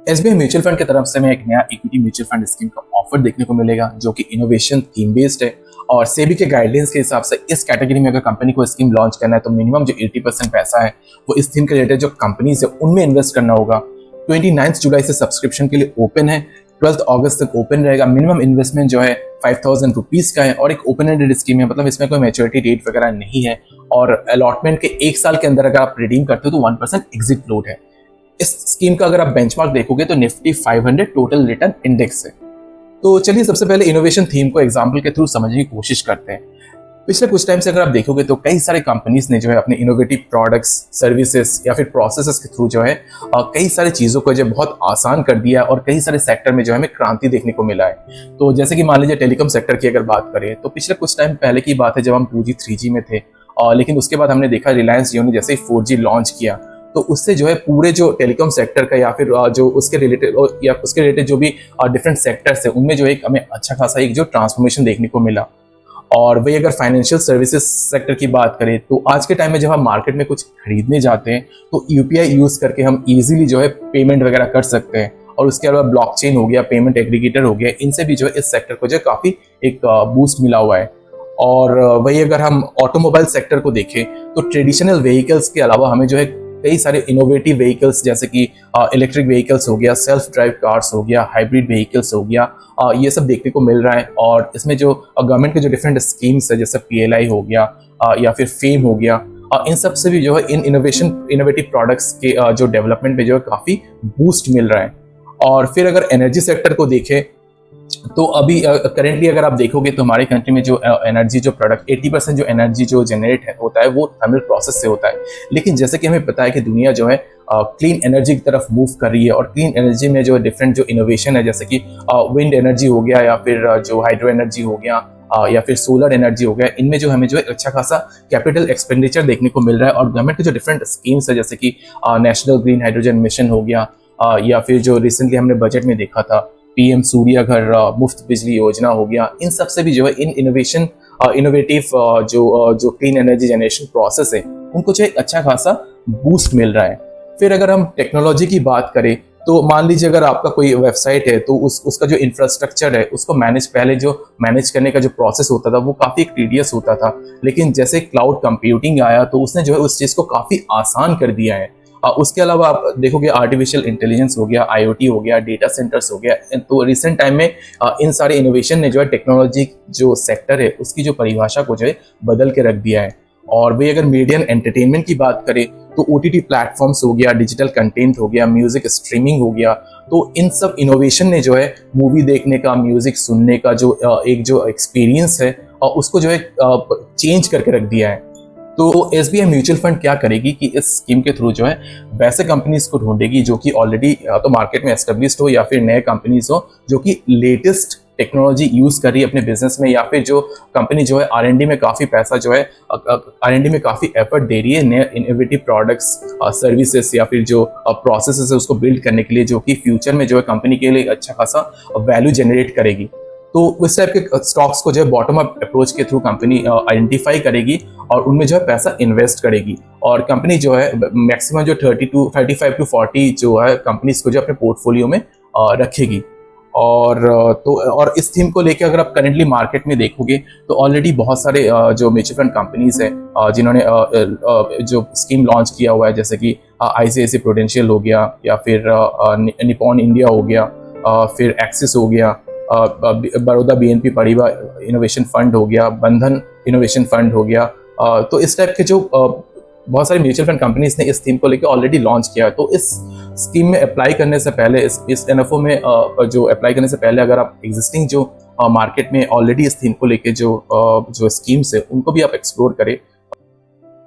SBI mutual fund की तरफ से हमें एक नया इक्विटी म्यूचुअल फंड स्कीम का ऑफर देखने को मिलेगा जो कि इनोवेशन थीम बेस्ड है। और सेबी के गाइडलाइंस के हिसाब से इस कैटेगरी में अगर कंपनी को स्कीम लॉन्च करना है तो मिनिमम जो 80% पैसा है वो इस थीम के रिलेटेड जो कंपनीज है उनमें इन्वेस्ट करना होगा। 29 जुलाई से सब्सक्रिप्शन के लिए ओपन है, 12 अगस्त तक ओपन रहेगा। मिनिमम इन्वेस्टमेंट जो है 5000 रुपीज का है और एक ओपन एंडेड स्कीम है, मतलब इसमें कोई मैच्योरिटी डेट वगैरह नहीं है। और अलॉटमेंट के 1 साल के अंदर अगर आप रिडीम करते हो तो 1% एग्जिट फ्लोट है। इस स्कीम का अगर आप बेंचमार्क देखोगे तो निफ्टी 500 टोटल रिटर्न इंडेक्स है। तो चलिए सबसे पहले इनोवेशन थीम को एग्जांपल के थ्रू समझने की कोशिश करते हैं। पिछले कुछ टाइम से अगर आप देखोगे तो कई सारे कंपनीज ने जो है अपने इनोवेटिव प्रोडक्ट्स, सर्विसेज या फिर प्रोसेसेस के थ्रू जो है कई सारी चीज़ों को जो बहुत आसान कर दिया और कई सारे सेक्टर में जो है हमें क्रांति देखने को मिला है। तो जैसे कि मान लीजिए टेलीकॉम सेक्टर की अगर बात करें तो पिछले कुछ टाइम पहले की बात है जब हम 2G 3G में थे, लेकिन उसके बाद हमने देखा रिलायंस जियो ने जैसे ही 4G लॉन्च किया तो उससे जो है पूरे जो टेलीकॉम सेक्टर का या फिर जो उसके रिलेटेड जो भी डिफरेंट सेक्टर्स है उनमें जो एक हमें अच्छा खासा एक जो ट्रांसफॉर्मेशन देखने को मिला। और वही अगर फाइनेंशियल सर्विसेज सेक्टर की बात करें तो आज के टाइम में जब हम मार्केट में कुछ खरीदने जाते हैं तो यूपीआई यूज करके हम इजीली जो है पेमेंट वगैरह कर सकते हैं। और उसके अलावा ब्लॉकचेन हो गया, पेमेंट एग्रीगेटर हो गया, इनसे भी जो है इस सेक्टर को जो काफी एक बूस्ट मिला हुआ है। और वही अगर हम ऑटोमोबाइल सेक्टर को देखें तो ट्रेडिशनल व्हीकल्स के अलावा हमें जो है कई सारे इनोवेटिव व्हीकल्स जैसे कि इलेक्ट्रिक व्हीकल्स हो गया, सेल्फ ड्राइव कार्स हो गया, हाइब्रिड व्हीकल्स हो गया, ये सब देखने को मिल रहा है। और इसमें जो गवर्नमेंट के जो डिफरेंट स्कीम्स है जैसे पीएलआई हो गया या फिर फेम हो गया, इन सब से भी जो है इन इनोवेटिव प्रोडक्ट्स के जो डेवलपमेंट में जो है काफ़ी बूस्ट मिल रहा है। और फिर अगर एनर्जी सेक्टर को देखें तो अभी करेंटली अगर आप देखोगे तो हमारे कंट्री में जो एनर्जी जो प्रोडक्ट 80% जो एनर्जी जो जनरेट होता है वो थर्मल प्रोसेस से होता है। लेकिन जैसे कि हमें पता है कि दुनिया जो है क्लीन एनर्जी की तरफ मूव कर रही है और क्लीन एनर्जी में जो डिफरेंट जो इनोवेशन है जैसे कि विंड एनर्जी हो गया या फिर जो हाइड्रो एनर्जी हो गया या फिर सोलर एनर्जी हो गया, इनमें जो हमें जो है अच्छा खासा कैपिटल एक्सपेंडिचर देखने को मिल रहा है। और गवर्नमेंट के जो डिफरेंट स्कीम्स है जैसे कि नेशनल ग्रीन हाइड्रोजन मिशन हो गया या फिर जो रिसेंटली हमने बजट में देखा था पीएम सूर्य घर मुफ्त बिजली योजना हो गया, इन सब से भी जो है इन इनोवेटिव जो क्लीन एनर्जी जनरेशन प्रोसेस है उनको जो एक अच्छा खासा बूस्ट मिल रहा है। फिर अगर हम टेक्नोलॉजी की बात करें तो मान लीजिए अगर आपका कोई वेबसाइट है तो उसका जो इंफ्रास्ट्रक्चर है उसको मैनेज करने का जो प्रोसेस होता था वो काफ़ी टीडियस होता था। लेकिन जैसे क्लाउड कंप्यूटिंग आया तो उसने जो है उस चीज़ को काफ़ी आसान कर दिया है। उसके अलावा आप देखोगे आर्टिफिशियल इंटेलिजेंस हो गया, आईओटी हो गया, डेटा सेंटर्स हो गया। तो रिसेंट टाइम में इन सारे इनोवेशन ने जो है टेक्नोलॉजी जो सेक्टर है उसकी जो परिभाषा को जो है बदल के रख दिया है। और वही अगर मीडिया एंड एंटरटेनमेंट की बात करें तो ओटीटी प्लेटफॉर्म्स हो गया, डिजिटल कंटेंट हो गया, म्यूजिक स्ट्रीमिंग हो गया, तो इन सब इनोवेशन ने जो है मूवी देखने का, म्यूजिक सुनने का जो एक जो एक्सपीरियंस है उसको जो है चेंज करके रख दिया है। तो एसबीआई म्यूचुअल फंड क्या करेगी कि इस स्कीम के थ्रू जो है वैसे कंपनीज को ढूंढेगी जो कि ऑलरेडी तो मार्केट में एस्टेब्लिश्ड हो या फिर नए कंपनीज हो जो कि लेटेस्ट टेक्नोलॉजी यूज कर रही है अपने बिजनेस में, या फिर जो कंपनी जो है आरएनडी में काफी पैसा जो है आरएनडी में काफी एफर्ट दे रही है नए इनोवेटिव प्रोडक्ट्स, सर्विसेज या फिर जो प्रोसेसेस है उसको बिल्ड करने के लिए जो कि फ्यूचर में जो है कंपनी के लिए अच्छा खासा वैल्यू जनरेट करेगी। तो उस टाइप के स्टॉक्स को जो है बॉटम अप अप्रोच के थ्रू कंपनी आइडेंटिफाई करेगी और उनमें जो है पैसा इन्वेस्ट करेगी। और कंपनी जो है मैक्सिमम जो 35 to 40 जो है कंपनीज को जो अपने पोर्टफोलियो में रखेगी। और इस थीम को लेकर अगर आप करेंटली मार्केट में देखोगे तो ऑलरेडी बहुत सारे जो म्यूचुअल फंड कंपनीज है जिन्होंने जो स्कीम लॉन्च किया हुआ है जैसे कि आईसीआईसीआई प्रूडेंशियल हो गया या फिर निपॉन इंडिया हो गया, फिर एक्सिस हो गया, बड़ौदा बीएनपी परिवा इनोवेशन फंड हो गया, बंधन इनोवेशन फंड हो गया। तो इस टाइप के जो बहुत सारी म्यूचुअल फंड कंपनीज ने इस थीम को लेकर ऑलरेडी लॉन्च किया है। तो इस स्कीम में अप्लाई करने से पहले, इस एनएफओ में जो अप्लाई करने से पहले अगर आप एग्जिस्टिंग जो मार्केट में ऑलरेडी इस थीम को लेकर जो स्कीम्स है उनको भी आप एक्सप्लोर करें